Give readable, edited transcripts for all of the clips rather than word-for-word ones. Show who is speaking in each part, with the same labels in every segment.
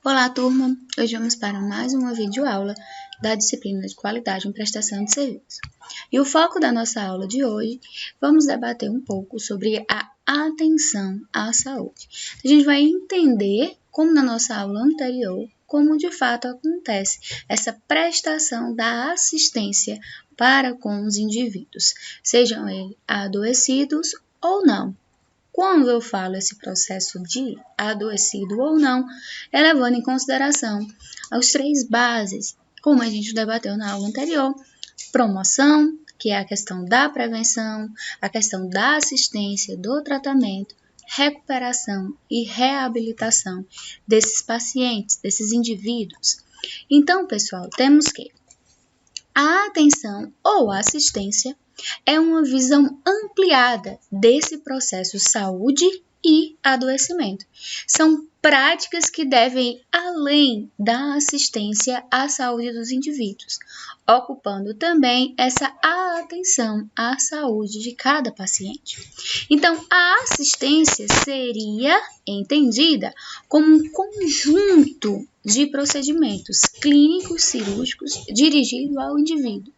Speaker 1: Olá, turma! Hoje vamos para mais uma videoaula da disciplina de Qualidade em Prestação de Serviço. E o foco da nossa aula de hoje, vamos debater um pouco sobre a atenção à saúde. A gente vai entender, como na nossa aula anterior, como de fato acontece essa prestação da assistência para com os indivíduos, sejam eles adoecidos ou não. Quando eu falo esse processo de adoecido ou não, é levando em consideração as três bases, como a gente debateu na aula anterior: promoção, que é a questão da prevenção, a questão da assistência, do tratamento, recuperação e reabilitação desses pacientes, desses indivíduos. Então, pessoal, temos que a atenção ou assistência é uma visão ampliada desse processo saúde e adoecimento. São práticas que devem ir além da assistência à saúde dos indivíduos, ocupando também essa atenção à saúde de cada paciente. Então, a assistência seria entendida como um conjunto de procedimentos clínicos cirúrgicos dirigido ao indivíduo.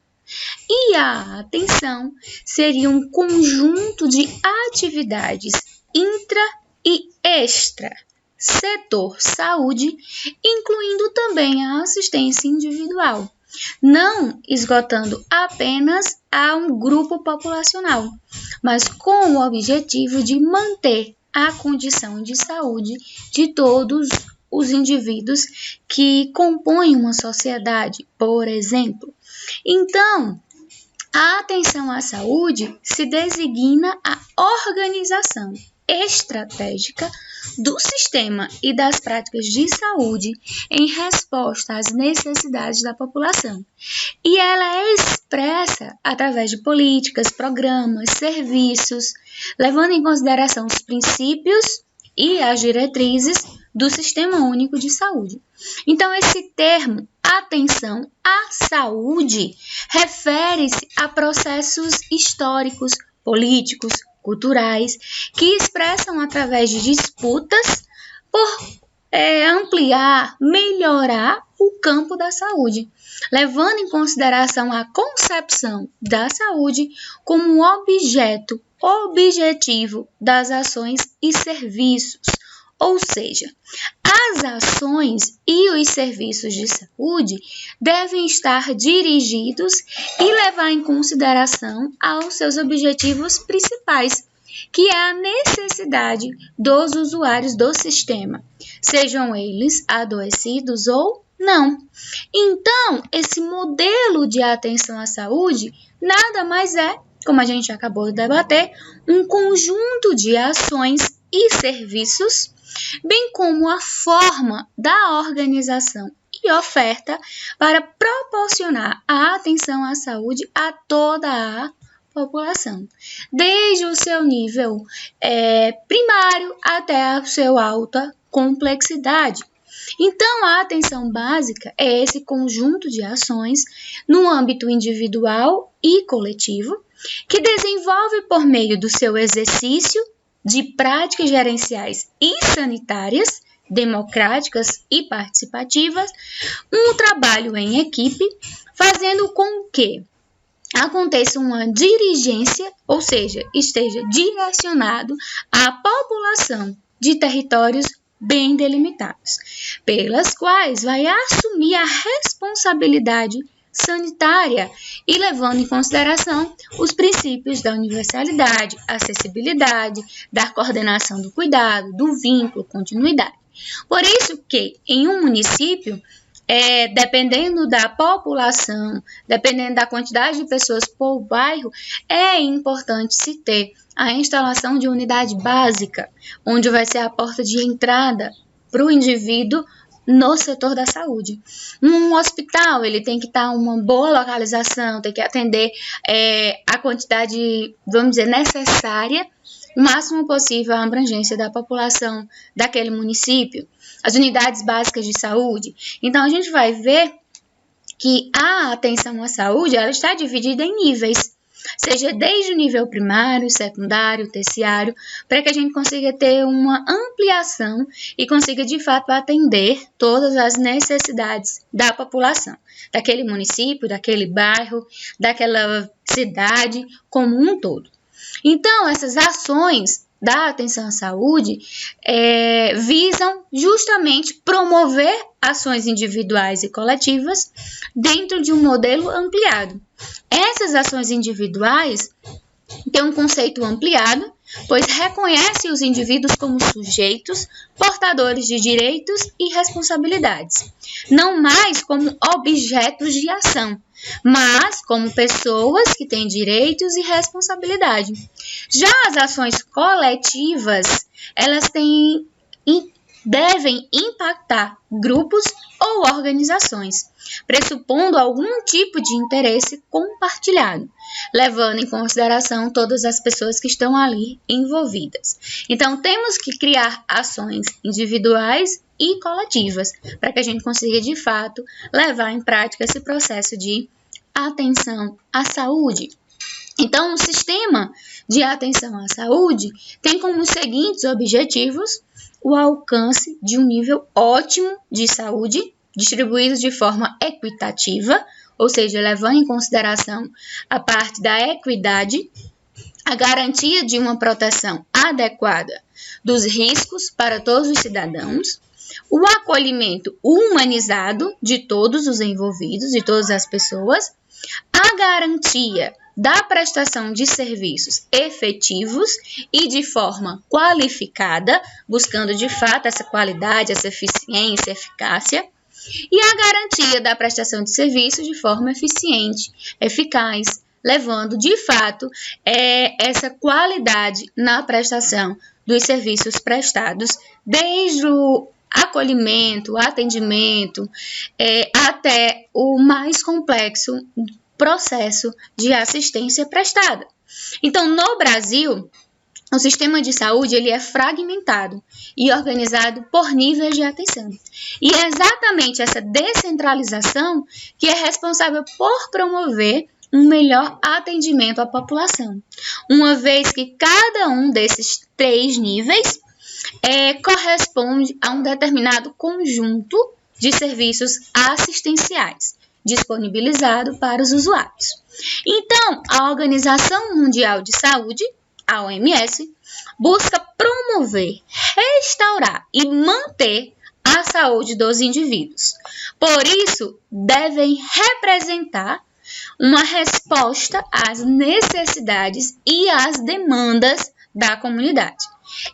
Speaker 1: E a atenção seria um conjunto de atividades intra e extra setor saúde, incluindo também a assistência individual, não esgotando apenas a um grupo populacional, mas com o objetivo de manter a condição de saúde de todos os indivíduos que compõem uma sociedade, por exemplo. Então, a atenção à saúde se designa a organização estratégica do sistema e das práticas de saúde em resposta às necessidades da população. E ela é expressa através de políticas, programas, serviços, levando em consideração os princípios e as diretrizes do Sistema Único de Saúde. Então, esse termo, atenção à saúde, refere-se a processos históricos, políticos, culturais, que expressam através de disputas por ampliar, melhorar o campo da saúde, levando em consideração a concepção da saúde como um objeto objetivo das ações e serviços. Ou seja, as ações e os serviços de saúde devem estar dirigidos e levar em consideração aos seus objetivos principais, que é a necessidade dos usuários do sistema, sejam eles adoecidos ou não. Então, esse modelo de atenção à saúde nada mais é, como a gente acabou de debater, um conjunto de ações e serviços, bem como a forma da organização e oferta para proporcionar a atenção à saúde a toda a população, desde o seu nível primário até a sua alta complexidade. Então, a atenção básica é esse conjunto de ações no âmbito individual e coletivo, que desenvolve por meio do seu exercício de práticas gerenciais e sanitárias, democráticas e participativas, um trabalho em equipe, fazendo com que aconteça uma dirigência, ou seja, esteja direcionado à população de territórios bem delimitados, pelas quais vai assumir a responsabilidade sanitária e levando em consideração os princípios da universalidade, acessibilidade, da coordenação do cuidado, do vínculo, continuidade. Por isso que em um município, dependendo da população, dependendo da quantidade de pessoas por bairro, é importante se ter a instalação de unidade básica, onde vai ser a porta de entrada para o indivíduo no setor da saúde. Um hospital, ele tem que estar uma boa localização, tem que atender a quantidade, vamos dizer, necessária, o máximo possível à abrangência da população daquele município, as unidades básicas de saúde. Então, a gente vai ver que a atenção à saúde, ela está dividida em níveis. seja desde o nível primário, secundário, terciário, para que a gente consiga ter uma ampliação e consiga, de fato, atender todas as necessidades da população, daquele município, daquele bairro, daquela cidade como um todo. Então, essas ações da atenção à saúde visam justamente promover ações individuais e coletivas dentro de um modelo ampliado. Essas ações individuais têm um conceito ampliado, pois reconhecem os indivíduos como sujeitos, portadores de direitos e responsabilidades, não mais como objetos de ação, mas como pessoas que têm direitos e responsabilidade. Já as ações coletivas, elas devem impactar grupos ou organizações, pressupondo algum tipo de interesse compartilhado, levando em consideração todas as pessoas que estão ali envolvidas. Então, temos que criar ações individuais e coletivas, para que a gente consiga, de fato, levar em prática esse processo de atenção à saúde. Então, o sistema de atenção à saúde tem como seguintes objetivos o alcance de um nível ótimo de saúde, distribuídos de forma equitativa, ou seja, levando em consideração a parte da equidade, a garantia de uma proteção adequada dos riscos para todos os cidadãos, o acolhimento humanizado de todos os envolvidos, de todas as pessoas, a garantia da prestação de serviços efetivos e de forma qualificada, buscando de fato essa qualidade, essa eficiência, eficácia, e a garantia da prestação de serviços de forma eficiente, eficaz, levando de fato essa qualidade na prestação dos serviços prestados, desde o acolhimento, atendimento, até o mais complexo processo de assistência prestada. Então, no Brasil, o sistema de saúde ele é fragmentado e organizado por níveis de atenção. E é exatamente essa descentralização que é responsável por promover um melhor atendimento à população, uma vez que cada um desses 3 níveis corresponde a um determinado conjunto de serviços assistenciais disponibilizado para os usuários. Então, a Organização Mundial de Saúde, a OMS, busca promover, restaurar e manter a saúde dos indivíduos. Por isso, devem representar uma resposta às necessidades e às demandas da comunidade.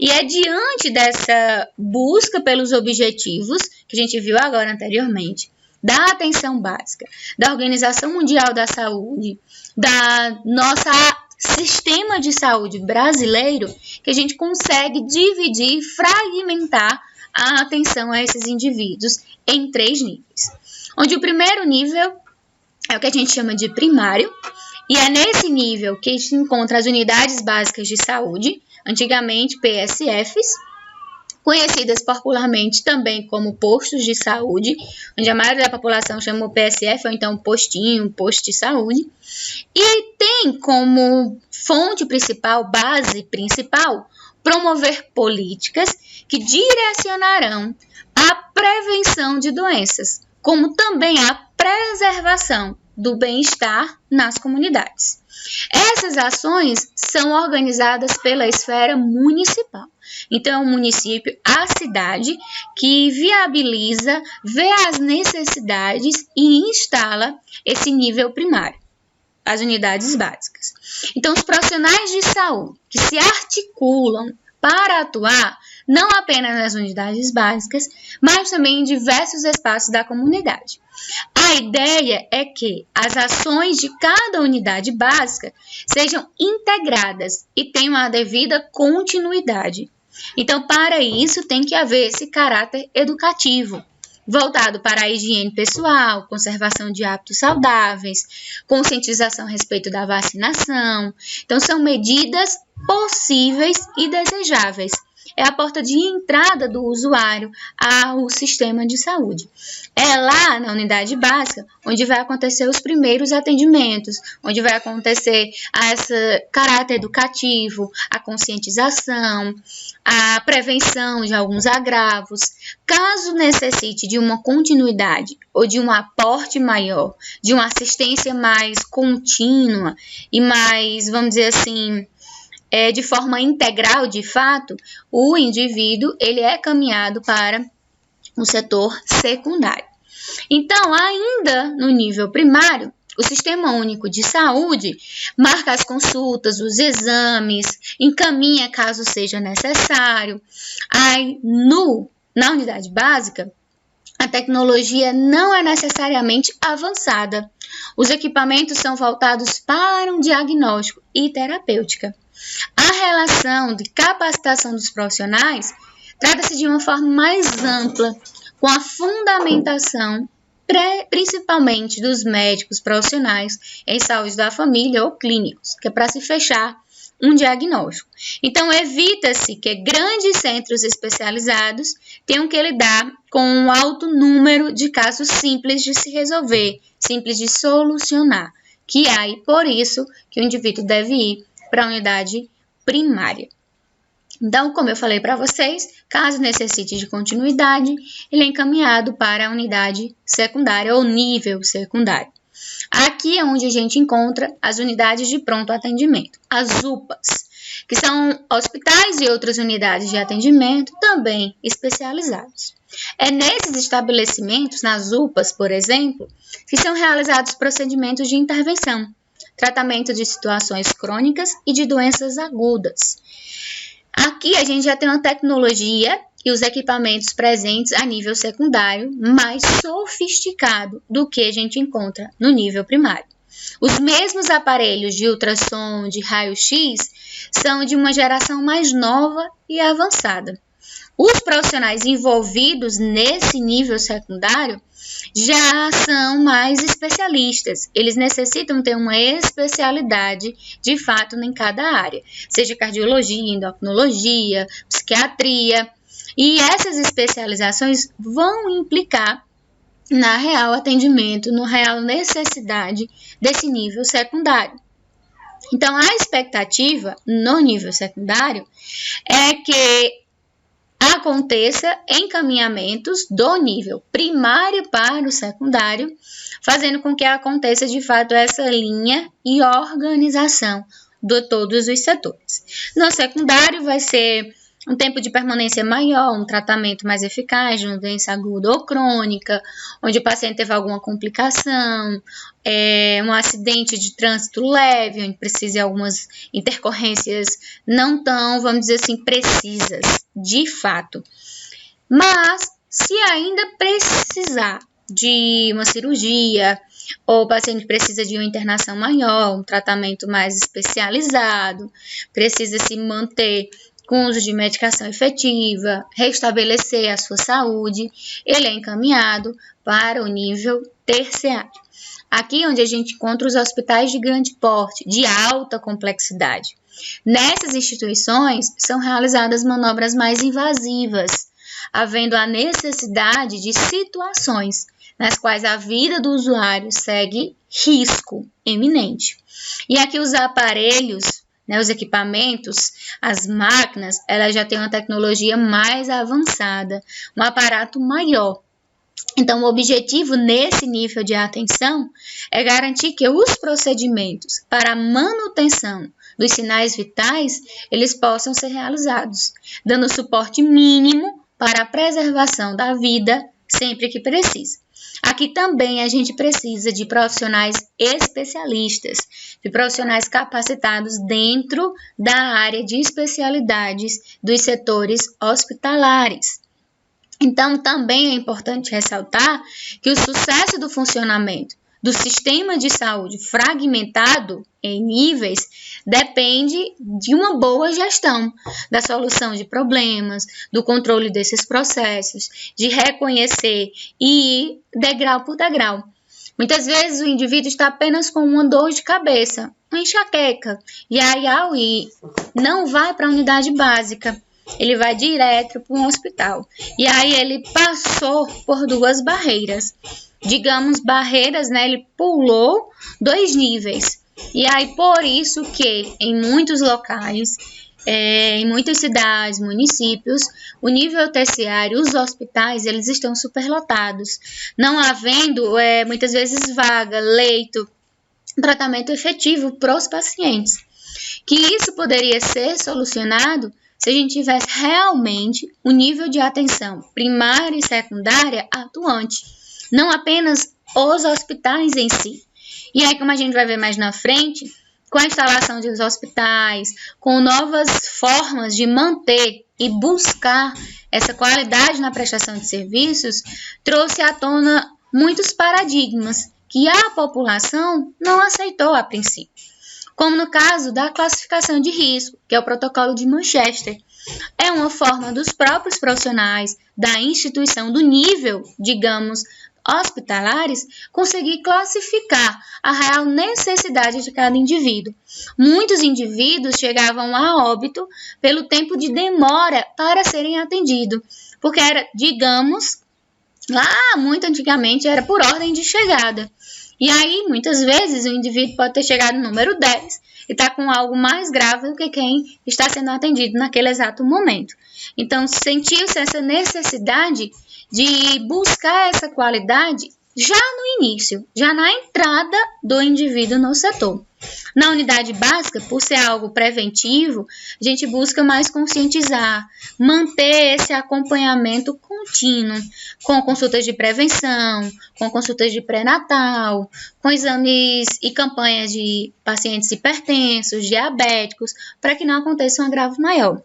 Speaker 1: E é diante dessa busca pelos objetivos, que a gente viu agora anteriormente, da atenção básica, da Organização Mundial da Saúde, da nossa sistema de saúde brasileiro, que a gente consegue dividir e fragmentar a atenção a esses indivíduos em 3 níveis. Onde o primeiro nível é o que a gente chama de primário, e é nesse nível que se encontra as unidades básicas de saúde, antigamente PSFs, conhecidas popularmente também como postos de saúde, onde a maioria da população chama o PSF, ou então postinho, posto de saúde, e tem como fonte principal, base principal, promover políticas que direcionarão a prevenção de doenças, como também a preservação do bem-estar nas comunidades. Essas ações são organizadas pela esfera municipal. Então, o município, a cidade, que viabiliza, vê as necessidades e instala esse nível primário, as unidades básicas. Então, os profissionais de saúde que se articulam para atuar não apenas nas unidades básicas, mas também em diversos espaços da comunidade. A ideia é que as ações de cada unidade básica sejam integradas e tenham a devida continuidade. Então, para isso, tem que haver esse caráter educativo, voltado para a higiene pessoal, conservação de hábitos saudáveis, conscientização a respeito da vacinação. Então, são medidas possíveis e desejáveis, é a porta de entrada do usuário ao sistema de saúde. É lá na unidade básica onde vai acontecer os primeiros atendimentos, onde vai acontecer esse caráter educativo, a conscientização, a prevenção de alguns agravos. Caso necessite de uma continuidade ou de um aporte maior, de uma assistência mais contínua e mais, vamos dizer assim, de forma integral, de fato, o indivíduo ele é caminhado para o setor secundário. Então, ainda no nível primário, o Sistema Único de Saúde marca as consultas, os exames, encaminha caso seja necessário. Aí, na unidade básica, a tecnologia não é necessariamente avançada. Os equipamentos são voltados para um diagnóstico e terapêutica. A relação de capacitação dos profissionais trata-se de uma forma mais ampla, com a fundamentação principalmente dos médicos profissionais em saúde da família ou clínicos, que é para se fechar um diagnóstico. Então, evita-se que grandes centros especializados tenham que lidar com um alto número de casos simples de se resolver, simples de solucionar, que é aí por isso que o indivíduo deve ir para a unidade primária. Então, como eu falei para vocês, caso necessite de continuidade, ele é encaminhado para a unidade secundária ou nível secundário. Aqui é onde a gente encontra as unidades de pronto atendimento, as UPAs, que são hospitais e outras unidades de atendimento também especializados. É nesses estabelecimentos, nas UPAs, por exemplo, que são realizados procedimentos de intervenção, tratamento de situações crônicas e de doenças agudas. Aqui a gente já tem uma tecnologia e os equipamentos presentes a nível secundário mais sofisticado do que a gente encontra no nível primário. Os mesmos aparelhos de ultrassom, de raio-x, são de uma geração mais nova e avançada. Os profissionais envolvidos nesse nível secundário já são mais especialistas. Eles necessitam ter uma especialidade, de fato, em cada área, seja cardiologia, endocrinologia, psiquiatria. E essas especializações vão implicar na real atendimento, na real necessidade desse nível secundário. Então, a expectativa no nível secundário é que aconteça encaminhamentos do nível primário para o secundário, fazendo com que aconteça de fato essa linha e organização de todos os setores. No secundário vai ser um tempo de permanência maior, um tratamento mais eficaz de uma doença aguda ou crônica, onde o paciente teve alguma complicação, um acidente de trânsito leve, onde precisa de algumas intercorrências não tão, vamos dizer assim, precisas, de fato. Mas, se ainda precisar de uma cirurgia, ou o paciente precisa de uma internação maior, um tratamento mais especializado, precisa se manter com uso de medicação efetiva, restabelecer a sua saúde, ele é encaminhado para o nível terciário. Aqui é onde a gente encontra os hospitais de grande porte, de alta complexidade. Nessas instituições são realizadas manobras mais invasivas, havendo a necessidade de situações nas quais a vida do usuário segue risco iminente. E aqui os aparelhos, os equipamentos, as máquinas, elas já têm uma tecnologia mais avançada, um aparato maior. Então, o objetivo nesse nível de atenção é garantir que os procedimentos para a manutenção dos sinais vitais, eles possam ser realizados, dando suporte mínimo para a preservação da vida sempre que precisa. Aqui também a gente precisa de profissionais especialistas, de profissionais capacitados dentro da área de especialidades dos setores hospitalares. Então, também é importante ressaltar que o sucesso do funcionamento do sistema de saúde fragmentado em níveis depende de uma boa gestão, da solução de problemas, do controle desses processos, de reconhecer e ir degrau por degrau. Muitas vezes o indivíduo está apenas com uma dor de cabeça, uma enxaqueca, e aí ao ir não vai para a unidade básica, ele vai direto para um hospital. E aí ele passou por 2 barreiras. Digamos, barreiras, né? Ele pulou 2 níveis. E aí, por isso que em muitos locais, em muitas cidades, municípios, o nível terciário, os hospitais, eles estão superlotados. Não havendo, muitas vezes, vaga, leito, tratamento efetivo para os pacientes. Que isso poderia ser solucionado se a gente tivesse realmente o nível de atenção primária e secundária atuante, não apenas os hospitais em si. E aí, como a gente vai ver mais na frente, com a instalação dos hospitais, com novas formas de manter e buscar essa qualidade na prestação de serviços, trouxe à tona muitos paradigmas que a população não aceitou a princípio. Como no caso da classificação de risco, que é o protocolo de Manchester. É uma forma dos próprios profissionais da instituição do nível, digamos, hospitalares, conseguir classificar a real necessidade de cada indivíduo. Muitos indivíduos chegavam a óbito pelo tempo de demora para serem atendidos, porque era, digamos, lá muito antigamente era por ordem de chegada. E aí, muitas vezes, o indivíduo pode ter chegado no número 10 e está com algo mais grave do que quem está sendo atendido naquele exato momento. Então, sentiu-se essa necessidade de buscar essa qualidade já no início, já na entrada do indivíduo no setor. Na unidade básica, por ser algo preventivo, a gente busca mais conscientizar, manter esse acompanhamento contínuo, com consultas de prevenção, com consultas de pré-natal, com exames e campanhas de pacientes hipertensos, diabéticos, para que não aconteça um agravo maior.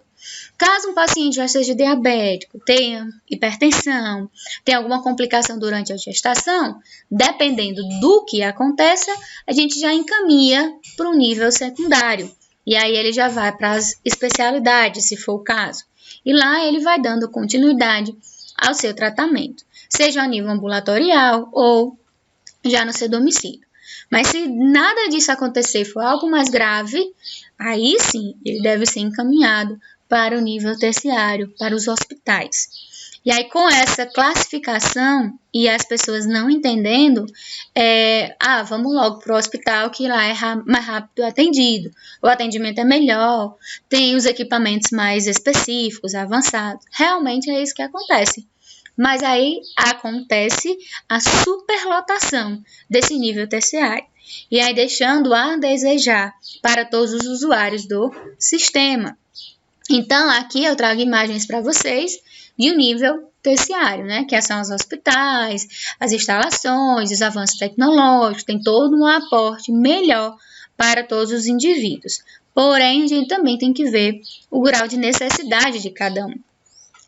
Speaker 1: Caso um paciente já seja diabético, tenha hipertensão, tenha alguma complicação durante a gestação, dependendo do que aconteça, a gente já encaminha para o nível secundário. E aí ele já vai para as especialidades, se for o caso. E lá ele vai dando continuidade ao seu tratamento, seja a nível ambulatorial ou já no seu domicílio. Mas se nada disso acontecer, for algo mais grave, aí sim ele deve ser encaminhado para o nível terciário, para os hospitais. E aí, com essa classificação e as pessoas não entendendo, vamos logo para o hospital que lá é mais rápido atendido, o atendimento é melhor, tem os equipamentos mais específicos, avançados. Realmente é isso que acontece. Mas aí acontece a superlotação desse nível terciário. E aí deixando a desejar para todos os usuários do sistema. Então, aqui eu trago imagens para vocês de um nível terciário, né? Que são os hospitais, as instalações, os avanços tecnológicos, tem todo um aporte melhor para todos os indivíduos. Porém, a gente também tem que ver o grau de necessidade de cada um.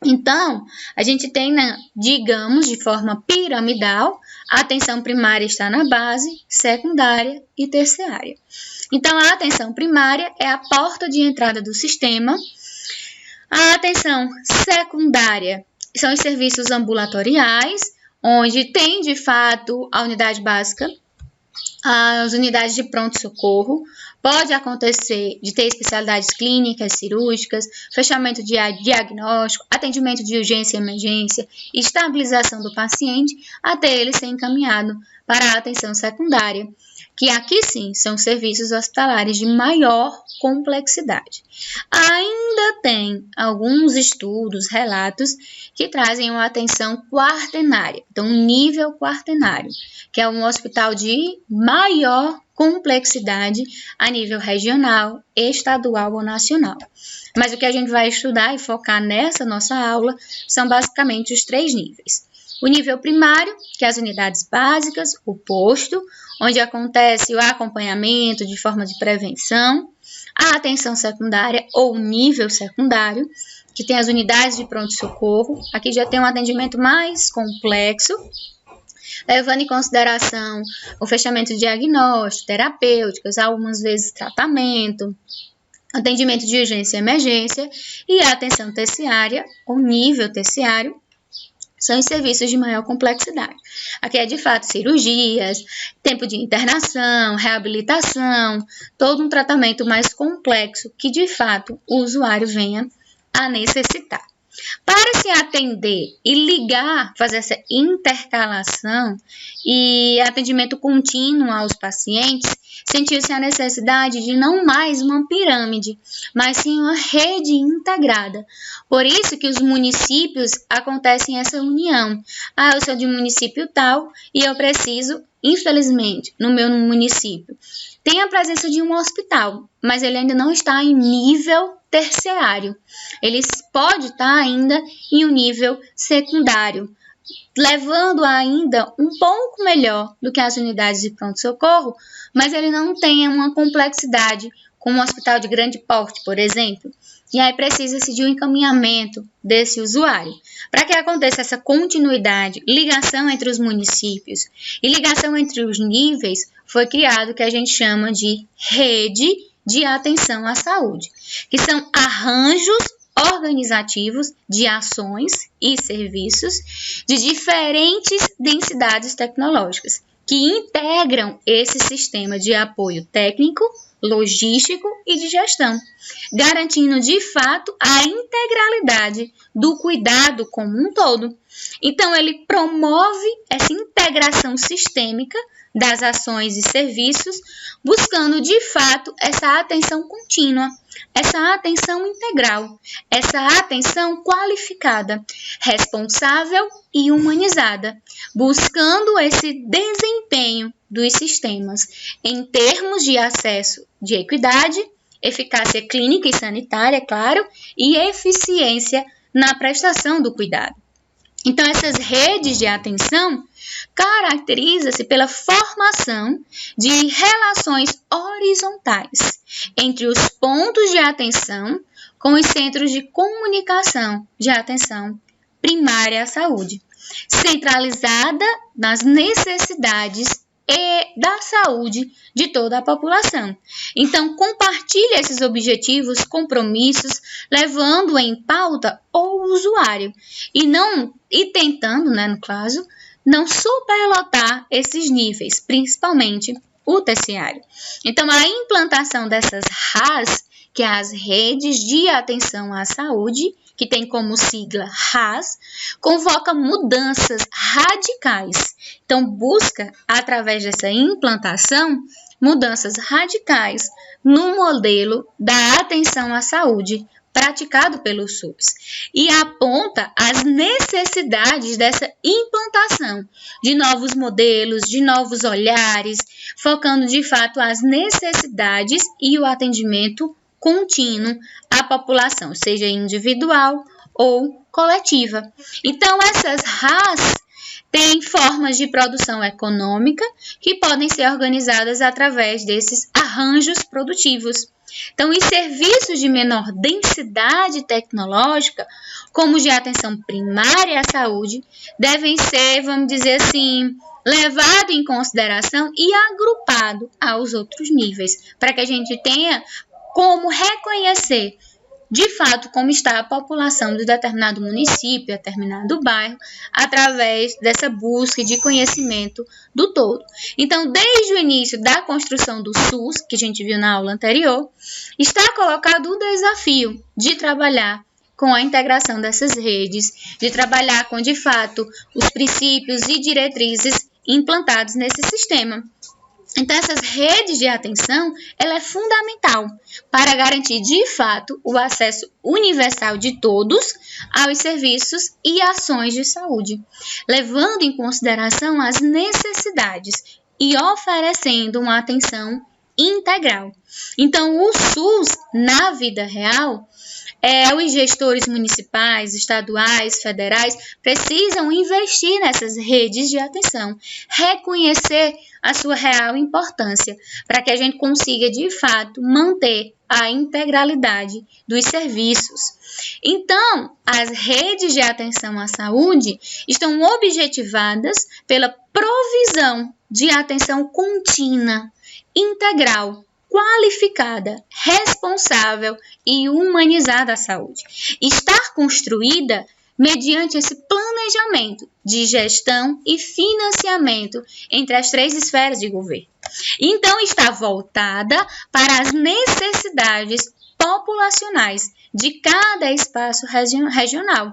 Speaker 1: Então, a gente tem, digamos, de forma piramidal, a atenção primária está na base, secundária e terciária. Então, a atenção primária é a porta de entrada do sistema. A atenção secundária são os serviços ambulatoriais, onde tem, de fato, a unidade básica, as unidades de pronto-socorro. Pode acontecer de ter especialidades clínicas, cirúrgicas, fechamento de diagnóstico, atendimento de urgência e emergência, estabilização do paciente, até ele ser encaminhado para a atenção secundária, que aqui sim são serviços hospitalares de maior complexidade. Ainda tem alguns estudos, relatos, que trazem uma atenção quaternária, então um nível quaternário, que é um hospital de maior complexidade a nível regional, estadual ou nacional. Mas o que a gente vai estudar e focar nessa nossa aula são basicamente os 3 níveis. O nível primário, que é as unidades básicas, o posto, onde acontece o acompanhamento de forma de prevenção, a atenção secundária ou nível secundário, que tem as unidades de pronto-socorro, aqui já tem um atendimento mais complexo, levando em consideração o fechamento de diagnóstico, terapêuticas, algumas vezes tratamento, atendimento de urgência e emergência, e a atenção terciária, ou nível terciário, são os serviços de maior complexidade. Aqui é de fato cirurgias, tempo de internação, reabilitação, todo um tratamento mais complexo que de fato o usuário venha a necessitar. Para se atender e ligar, fazer essa intercalação e atendimento contínuo aos pacientes, sentiu-se a necessidade de não mais uma pirâmide, mas sim uma rede integrada. Por isso que os municípios acontecem essa união. Eu sou de um município tal e eu preciso, infelizmente, no meu município, tem a presença de um hospital, mas ele ainda não está em nível terciário. Ele pode estar ainda em um nível secundário, levando ainda um pouco melhor do que as unidades de pronto-socorro, mas ele não tem uma complexidade como um hospital de grande porte, por exemplo. E aí precisa-se de um encaminhamento desse usuário. Para que aconteça essa continuidade, ligação entre os municípios e ligação entre os níveis, foi criado o que a gente chama de rede de atenção à saúde, que são arranjos organizativos de ações e serviços de diferentes densidades tecnológicas, que integram esse sistema de apoio técnico, logístico e de gestão, garantindo de fato a integralidade do cuidado como um todo. Então, ele promove essa integração sistêmica das ações e serviços, buscando de fato essa atenção contínua, essa atenção integral, essa atenção qualificada, responsável e humanizada, buscando esse desempenho dos sistemas em termos de acesso de equidade, eficácia clínica e sanitária, claro, e eficiência na prestação do cuidado. Então, essas redes de atenção caracterizam-se pela formação de relações horizontais entre os pontos de atenção com os centros de comunicação de atenção primária à saúde, centralizada nas necessidades e da saúde de toda a população. Então, compartilha esses objetivos, compromissos, levando em pauta o usuário e tentando, no caso, não superlotar esses níveis, principalmente o terciário. Então, a implantação dessas RAS, que é as redes de atenção à saúde, que tem como sigla RAS, convoca mudanças radicais. Então, busca, através dessa implantação, mudanças radicais no modelo da atenção à saúde praticado pelo SUS e aponta as necessidades dessa implantação de novos modelos, de novos olhares, focando de fato as necessidades e o atendimento contínuo à população, seja individual ou coletiva. Então, essas RAS têm formas de produção econômica que podem ser organizadas através desses arranjos produtivos. Então, os serviços de menor densidade tecnológica, como os de atenção primária à saúde, devem ser, vamos dizer assim, levado em consideração e agrupado aos outros níveis, para que a gente tenha como reconhecer de fato como está a população de determinado município, determinado bairro, através dessa busca de conhecimento do todo. Então, desde o início da construção do SUS, que a gente viu na aula anterior, está colocado o desafio de trabalhar com a integração dessas redes, de trabalhar com, de fato, os princípios e diretrizes implantados nesse sistema. Então, essas redes de atenção, ela é fundamental para garantir, de fato, o acesso universal de todos aos serviços e ações de saúde, levando em consideração as necessidades e oferecendo uma atenção integral. Então, o SUS, na vida real, os gestores municipais, estaduais, federais, precisam investir nessas redes de atenção, reconhecer a sua real importância, para que a gente consiga, de fato, manter a integralidade dos serviços. Então, as redes de atenção à saúde estão objetivadas pela provisão de atenção contínua, integral, qualificada, responsável e humanizada à saúde. Estar construída mediante esse planejamento de gestão e financiamento entre as três esferas de governo. Então, está voltada para as necessidades populacionais de cada espaço regional,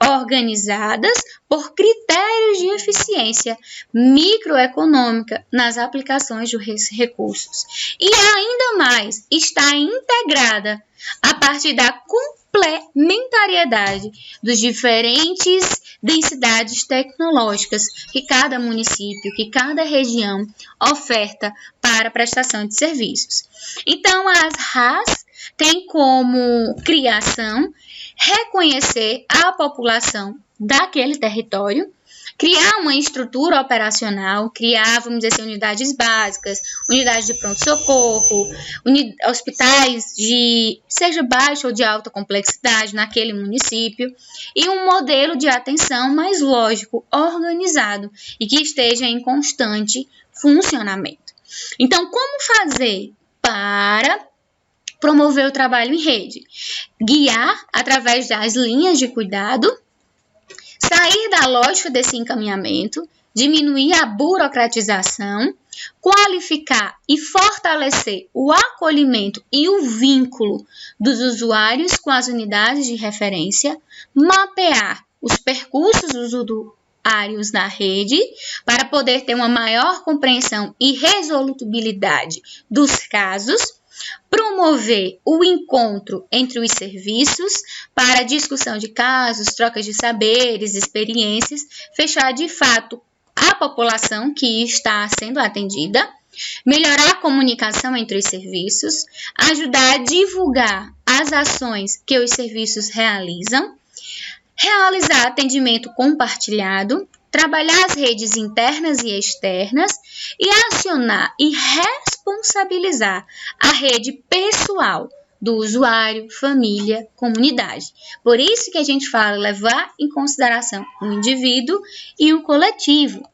Speaker 1: organizadas por critérios de eficiência microeconômica nas aplicações dos recursos. E ainda mais, está integrada a partir da complementariedade dos diferentes densidades tecnológicas que cada município, que cada região oferta para prestação de serviços. Então, as RAS têm como criação reconhecer a população daquele território, criar uma estrutura operacional, criar, vamos dizer assim, unidades básicas, unidades de pronto-socorro, hospitais de seja baixa ou de alta complexidade naquele município, e um modelo de atenção mais lógico, organizado e que esteja em constante funcionamento. Então, como fazer para promover o trabalho em rede? Guiar através das linhas de cuidado, sair da lógica desse encaminhamento, diminuir a burocratização, qualificar e fortalecer o acolhimento e o vínculo dos usuários com as unidades de referência, mapear os percursos dos usuários na rede para poder ter uma maior compreensão e resolutibilidade dos casos, promover o encontro entre os serviços para discussão de casos, trocas de saberes, experiências, fechar de fato a população que está sendo atendida, melhorar a comunicação entre os serviços, ajudar a divulgar as ações que os serviços realizam, realizar atendimento compartilhado, trabalhar as redes internas e externas e acionar e responsabilizar a rede pessoal do usuário, família, comunidade. Por isso que a gente fala levar em consideração o indivíduo e o coletivo.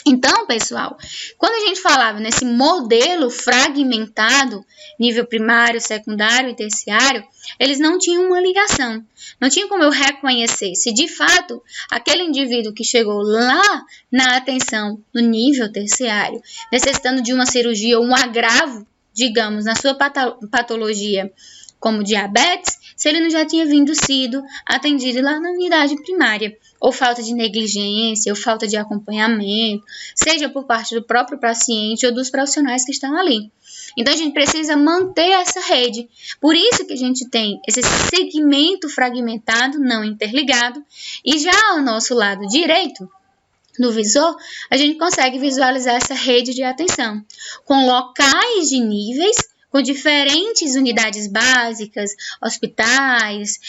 Speaker 1: Então, pessoal, quando a gente falava nesse modelo fragmentado, nível primário, secundário e terciário, eles não tinham uma ligação. Não tinha como eu reconhecer se, de fato, aquele indivíduo que chegou lá na atenção no nível terciário, necessitando de uma cirurgia ou um agravo, digamos, na sua patologia como diabetes, se ele não já tinha sido atendido lá na unidade primária, ou falta de negligência, ou falta de acompanhamento, seja por parte do próprio paciente ou dos profissionais que estão ali. Então, a gente precisa manter essa rede. Por isso que a gente tem esse segmento fragmentado, não interligado, e já ao nosso lado direito, no visor, a gente consegue visualizar essa rede de atenção, com locais de níveis, com diferentes unidades básicas, hospitais,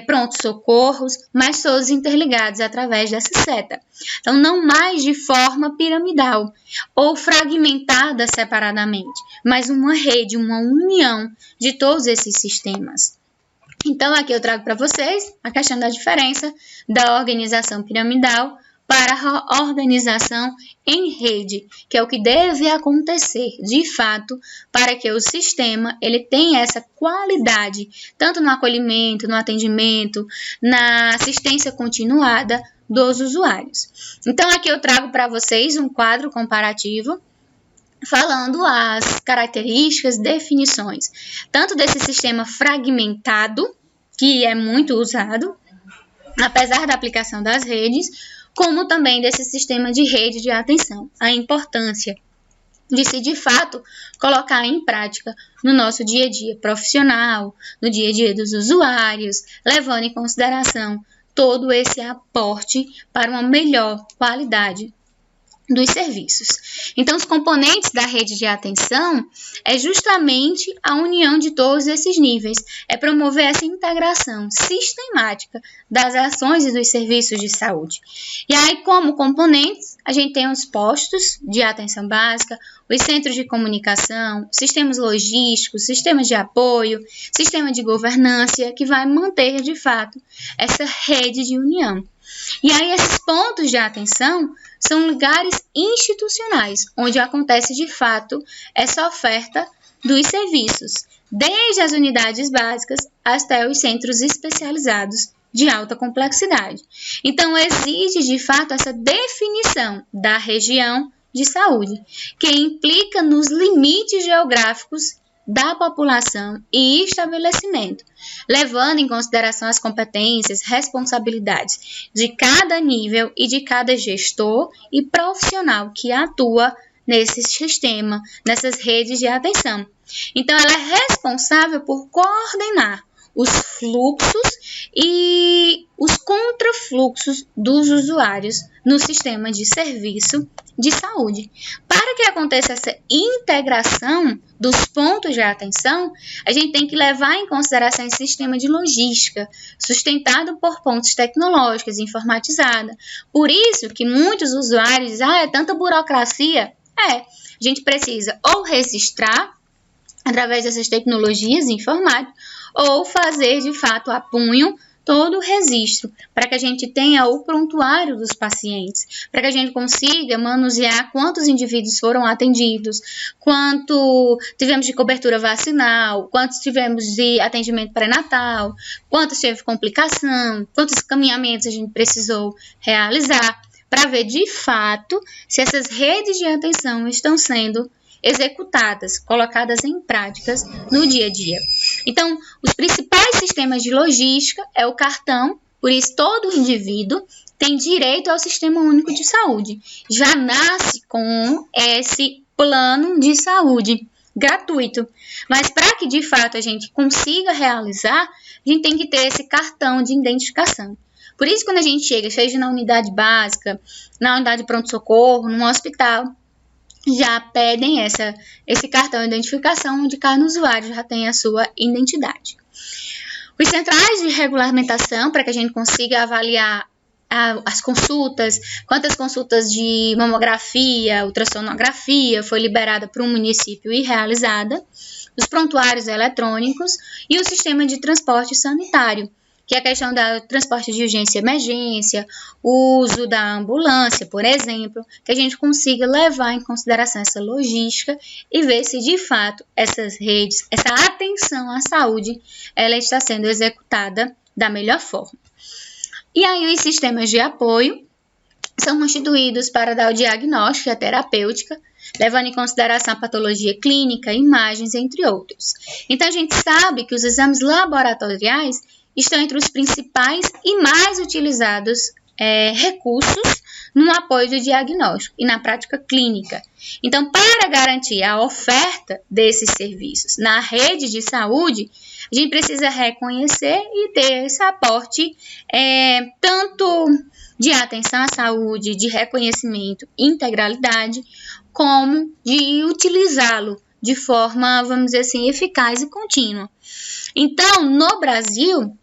Speaker 1: pronto-socorros, mas todos interligados através dessa seta. Então, não mais de forma piramidal ou fragmentada separadamente, mas uma rede, uma união de todos esses sistemas. Então, aqui eu trago para vocês a questão da diferença da organização piramidal para a organização em rede, que é o que deve acontecer, de fato, para que o sistema ele tenha essa qualidade, tanto no acolhimento, no atendimento, na assistência continuada dos usuários. Então, aqui eu trago para vocês um quadro comparativo, falando as características, definições, tanto desse sistema fragmentado, que é muito usado, apesar da aplicação das redes, como também desse sistema de rede de atenção, a importância de se, de fato, colocar em prática no nosso dia a dia profissional, no dia a dia dos usuários, levando em consideração todo esse aporte para uma melhor qualidade dos serviços. Então, os componentes da rede de atenção é justamente a união de todos esses níveis, é promover essa integração sistemática das ações e dos serviços de saúde. E aí, como componentes, a gente tem os postos de atenção básica, os centros de comunicação, sistemas logísticos, sistemas de apoio, sistema de governança, que vai manter, de fato, essa rede de união. E aí, esses pontos de atenção são lugares institucionais, onde acontece, de fato, essa oferta dos serviços, desde as unidades básicas até os centros especializados de alta complexidade. Então, exige, de fato, essa definição da região de saúde, que implica nos limites geográficos da população e estabelecimento, levando em consideração as competências, responsabilidades de cada nível e de cada gestor e profissional que atua nesse sistema, nessas redes de atenção. Então, ela é responsável por coordenar os fluxos e os contrafluxos dos usuários no sistema de serviço de saúde. Para que aconteça essa integração dos pontos de atenção, a gente tem que levar em consideração esse sistema de logística, sustentado por pontos tecnológicos, informatizada. Por isso que muitos usuários dizem, é tanta burocracia. A gente precisa ou registrar através dessas tecnologias informáticas, ou fazer de fato a punho todo o registro, para que a gente tenha o prontuário dos pacientes, para que a gente consiga manusear quantos indivíduos foram atendidos, quanto tivemos de cobertura vacinal, quantos tivemos de atendimento pré-natal, quantos teve complicação, quantos caminhamentos a gente precisou realizar, para ver de fato se essas redes de atenção estão sendo executadas, colocadas em práticas no dia a dia. Então, os principais sistemas de logística é o cartão, por isso todo indivíduo tem direito ao Sistema Único de Saúde. Já nasce com esse plano de saúde gratuito. Mas para que de fato a gente consiga realizar, a gente tem que ter esse cartão de identificação. Por isso, quando a gente chega, seja na unidade básica, na unidade de pronto-socorro, num hospital, já pedem esse cartão de identificação, onde cada usuário já tem a sua identidade. Os centrais de regulamentação, para que a gente consiga avaliar as consultas, quantas consultas de mamografia, ultrassonografia foi liberada para um município e realizada, os prontuários eletrônicos e o sistema de transporte sanitário, que é a questão do transporte de urgência e emergência, o uso da ambulância, por exemplo, que a gente consiga levar em consideração essa logística e ver se, de fato, essas redes, essa atenção à saúde, ela está sendo executada da melhor forma. E aí, os sistemas de apoio são constituídos para dar o diagnóstico e a terapêutica, levando em consideração a patologia clínica, imagens, entre outros. Então, a gente sabe que os exames laboratoriais estão entre os principais e mais utilizados recursos no apoio do diagnóstico e na prática clínica. Então, para garantir a oferta desses serviços na rede de saúde, a gente precisa reconhecer e ter esse aporte tanto de atenção à saúde, de reconhecimento e integralidade, como de utilizá-lo de forma, vamos dizer assim, eficaz e contínua. Então, no Brasil,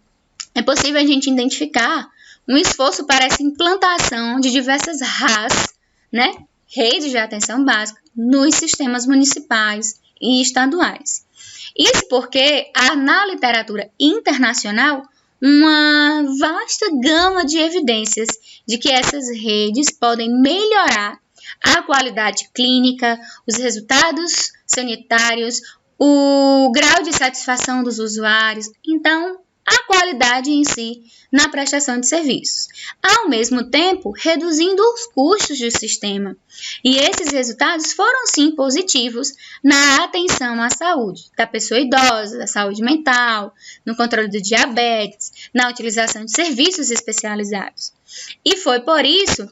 Speaker 1: é possível a gente identificar um esforço para essa implantação de diversas RAS, redes de atenção básica, nos sistemas municipais e estaduais. Isso porque há na literatura internacional uma vasta gama de evidências de que essas redes podem melhorar a qualidade clínica, os resultados sanitários, o grau de satisfação dos usuários, então a qualidade em si na prestação de serviços, ao mesmo tempo reduzindo os custos do sistema. E esses resultados foram sim positivos na atenção à saúde da pessoa idosa, da saúde mental, no controle do diabetes, na utilização de serviços especializados. E foi por isso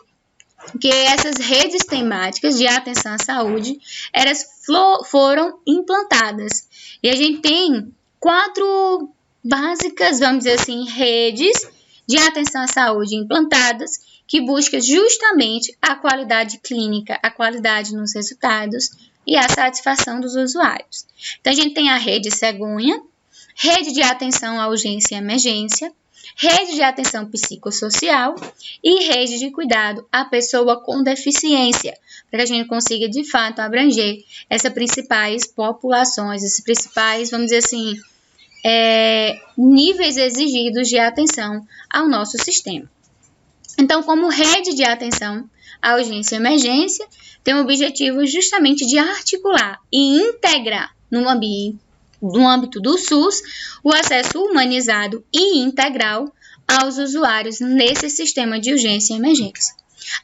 Speaker 1: que essas redes temáticas de atenção à saúde elas foram implantadas. E a gente tem 4 básicas, vamos dizer assim, redes de atenção à saúde implantadas que buscam justamente a qualidade clínica, a qualidade nos resultados e a satisfação dos usuários. Então, a gente tem a rede Cegonha, rede de atenção à urgência e emergência, rede de atenção psicossocial e rede de cuidado à pessoa com deficiência, para que a gente consiga, de fato, abranger essas principais populações, esses principais, vamos dizer assim, níveis exigidos de atenção ao nosso sistema. Então, como rede de atenção à urgência e emergência, tem o objetivo justamente de articular e integrar no âmbito do SUS o acesso humanizado e integral aos usuários nesse sistema de urgência e emergência.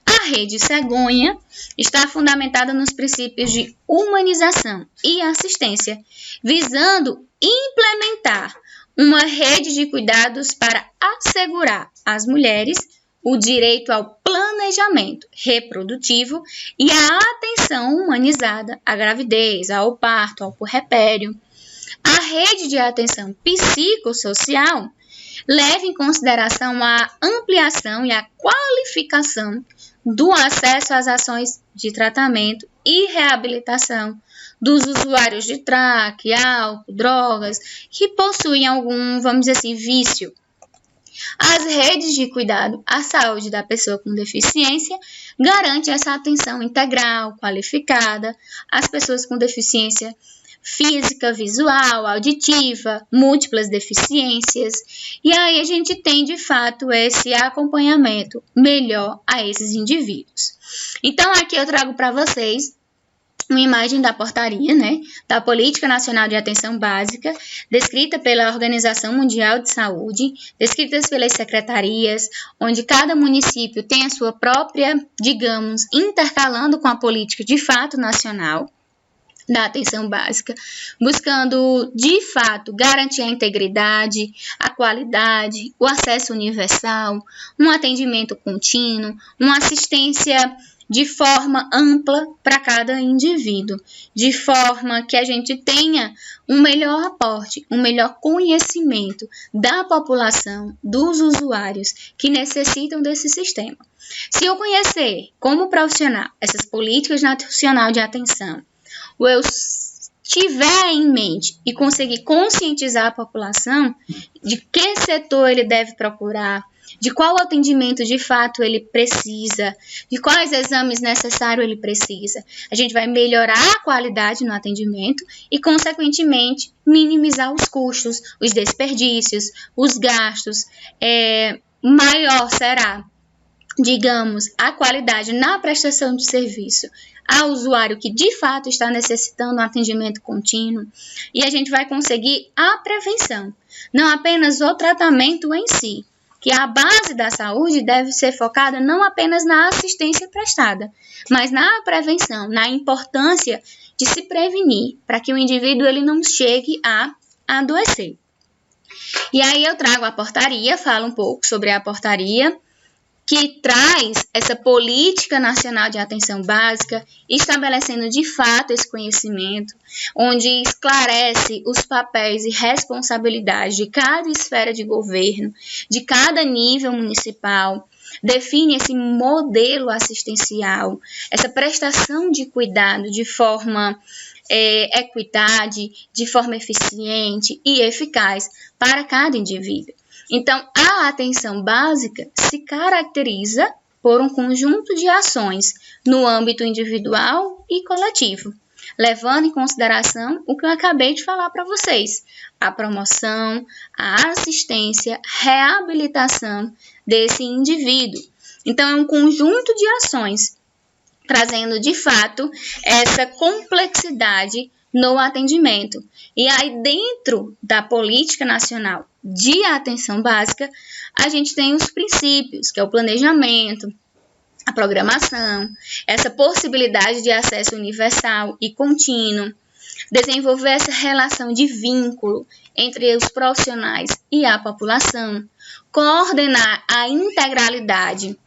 Speaker 1: A rede cegonha está fundamentada nos princípios de humanização e assistência, visando implementar uma rede de cuidados para assegurar às mulheres o direito ao planejamento reprodutivo e à atenção humanizada à gravidez, ao parto, ao puerpério. A rede de atenção psicossocial leva em consideração a ampliação e a qualificação do acesso às ações de tratamento e reabilitação dos usuários de crack, álcool, drogas, que possuem algum, vamos dizer assim, vício. As redes de cuidado à saúde da pessoa com deficiência garantem essa atenção integral, qualificada, às pessoas com deficiência física, visual, auditiva, múltiplas deficiências. E aí a gente tem, de fato, esse acompanhamento melhor a esses indivíduos. Então, aqui eu trago para vocês uma imagem da portaria, da Política Nacional de Atenção Básica, descrita pela Organização Mundial de Saúde, descritas pelas secretarias, onde cada município tem a sua própria, digamos, intercalando com a política de fato nacional da atenção básica, buscando, de fato, garantir a integridade, a qualidade, o acesso universal, um atendimento contínuo, uma assistência de forma ampla para cada indivíduo, de forma que a gente tenha um melhor aporte, um melhor conhecimento da população, dos usuários que necessitam desse sistema. Se eu conhecer como profissional essas políticas nacionais de atenção, ou eu tiver em mente e conseguir conscientizar a população de que setor ele deve procurar, de qual atendimento de fato ele precisa, de quais exames necessários ele precisa, a gente vai melhorar a qualidade no atendimento e, consequentemente, minimizar os custos, os desperdícios, os gastos. Maior será, digamos, a qualidade na prestação de serviço ao usuário que de fato está necessitando um atendimento contínuo, e a gente vai conseguir a prevenção, não apenas o tratamento em si, que a base da saúde deve ser focada não apenas na assistência prestada, mas na prevenção, na importância de se prevenir, para que o indivíduo ele não chegue a adoecer. E aí eu trago a portaria, falo um pouco sobre a portaria, que traz essa política nacional de atenção básica, estabelecendo de fato esse conhecimento, onde esclarece os papéis e responsabilidades de cada esfera de governo, de cada nível municipal, define esse modelo assistencial, essa prestação de cuidado de forma equidade, de forma eficiente e eficaz para cada indivíduo. Então, a atenção básica se caracteriza por um conjunto de ações no âmbito individual e coletivo, levando em consideração o que eu acabei de falar para vocês, a promoção, a assistência, reabilitação desse indivíduo. Então, é um conjunto de ações, trazendo de fato essa complexidade no atendimento. E aí, dentro da Política Nacional de Atenção Básica, a gente tem os princípios, que é o planejamento, a programação, essa possibilidade de acesso universal e contínuo, desenvolver essa relação de vínculo entre os profissionais e a população, coordenar a integralidade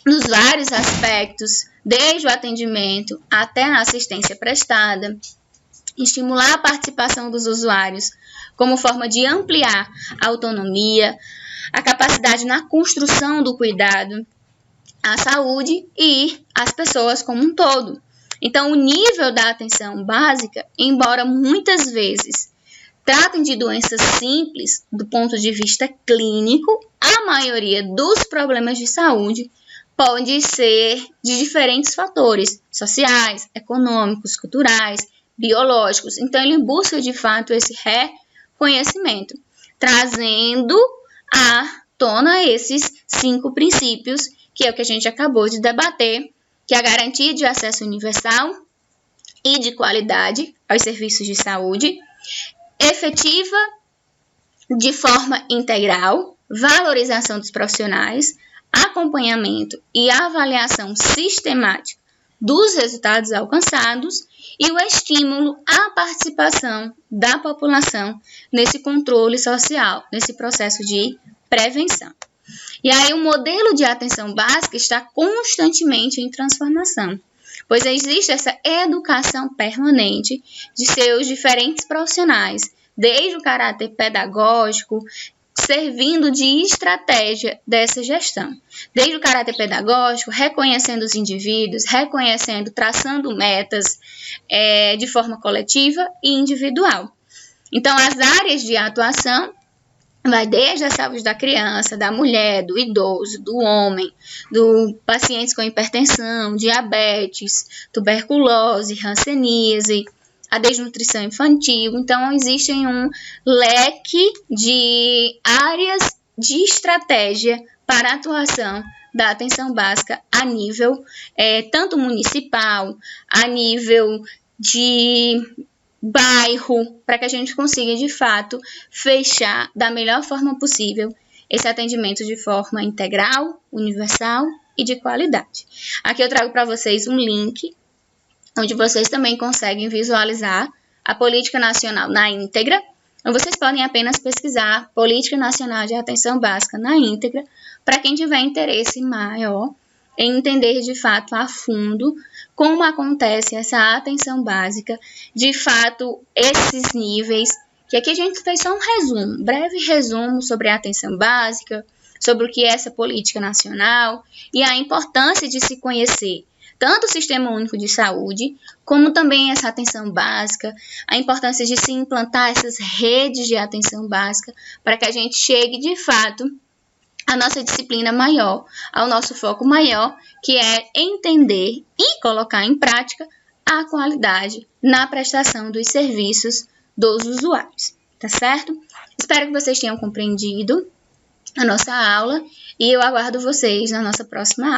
Speaker 1: nos vários aspectos, desde o atendimento até a assistência prestada, estimular a participação dos usuários como forma de ampliar a autonomia, a capacidade na construção do cuidado, a saúde e as pessoas como um todo. Então, o nível da atenção básica, embora muitas vezes tratem de doenças simples do ponto de vista clínico, a maioria dos problemas de saúde pode ser de diferentes fatores sociais, econômicos, culturais, biológicos. Então, ele busca, de fato, esse reconhecimento, trazendo à tona esses 5 princípios, que é o que a gente acabou de debater, que é a garantia de acesso universal e de qualidade aos serviços de saúde, efetiva de forma integral, valorização dos profissionais, acompanhamento e avaliação sistemática dos resultados alcançados e o estímulo à participação da população nesse controle social, nesse processo de prevenção. E aí o modelo de atenção básica está constantemente em transformação, pois existe essa educação permanente de seus diferentes profissionais, desde o caráter pedagógico, servindo de estratégia dessa gestão. Desde o caráter pedagógico, reconhecendo os indivíduos, traçando metas de forma coletiva e individual. Então, as áreas de atuação vai desde a saúde da criança, da mulher, do idoso, do homem, do pacientes com hipertensão, diabetes, tuberculose, hanseníase, a desnutrição infantil. Então, existe um leque de áreas de estratégia para a atuação da atenção básica a nível tanto municipal, a nível de bairro, para que a gente consiga, de fato, fechar da melhor forma possível esse atendimento de forma integral, universal e de qualidade. Aqui eu trago para vocês um link onde vocês também conseguem visualizar a Política Nacional na íntegra. Então, vocês podem apenas pesquisar Política Nacional de Atenção Básica na íntegra, para quem tiver interesse maior em entender de fato a fundo como acontece essa atenção básica, de fato esses níveis, que aqui a gente fez só um resumo, um breve resumo sobre a atenção básica, sobre o que é essa política nacional e a importância de se conhecer tanto o Sistema Único de Saúde, como também essa atenção básica, a importância de se implantar essas redes de atenção básica para que a gente chegue, de fato, à nossa disciplina maior, ao nosso foco maior, que é entender e colocar em prática a qualidade na prestação dos serviços dos usuários, tá certo? Espero que vocês tenham compreendido a nossa aula e eu aguardo vocês na nossa próxima aula.